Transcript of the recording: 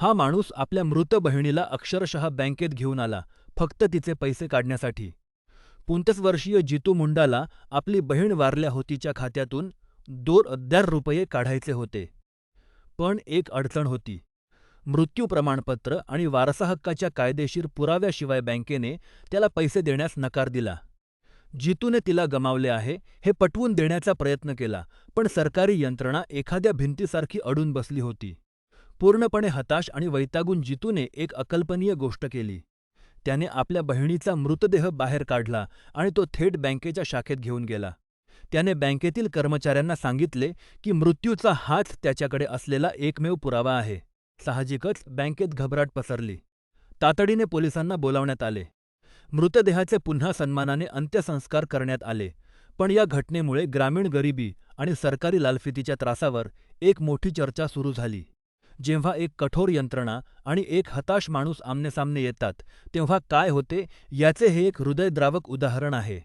हा माणूस आपल्या मृत बहिणीला अक्षरशः बँकेत घेऊन आला, फक्त तिचे पैसे काढण्यासाठी. 35 वर्षीय जितू मुंडाला आपली बहीण वारल्या होतीच्या खात्यातून 2,000 रुपये काढायचे होते. पण एक अडचण होती. मृत्यू प्रमाणपत्र आणि वारसाहक्काच्या कायदेशीर पुराव्याशिवाय बँकेने त्याला पैसे देण्यास नकार दिला. जितूने तिला गमावले आहे हे पटवून देण्याचा प्रयत्न केला, पण सरकारी यंत्रणा एखाद्या भिंतीसारखी अडून बसली होती. पूर्णपणे हताश आणि वैतागून जितूने एक अकल्पनीय गोष्ट केली. त्याने आपल्या बहिणीचा मृतदेह बाहेर काढला आणि तो थेट बँकेच्या शाखेत घेऊन गेला. त्याने बँकेतील कर्मचाऱ्यांना सांगितले की मृत्यूचा हाच त्याच्याकडे असलेला एकमेव पुरावा आहे. साहजिकच बँकेत घबराट पसरली. तातडीने पोलिसांना बोलावण्यात आले. मृतदेहाचे पुन्हा सन्मानाने अंत्यसंस्कार करण्यात आले. पण या घटनेमुळे ग्रामीण गरिबी आणि सरकारी लालफितीच्या त्रासावर एक मोठी चर्चा सुरू झाली. जेव्हा एक कठोर यंत्रणा आणि एक हताश माणूस आमनेसामने येतात, तेव्हा काय होते याचे हे एक हृदयद्रावक उदाहरण आहे.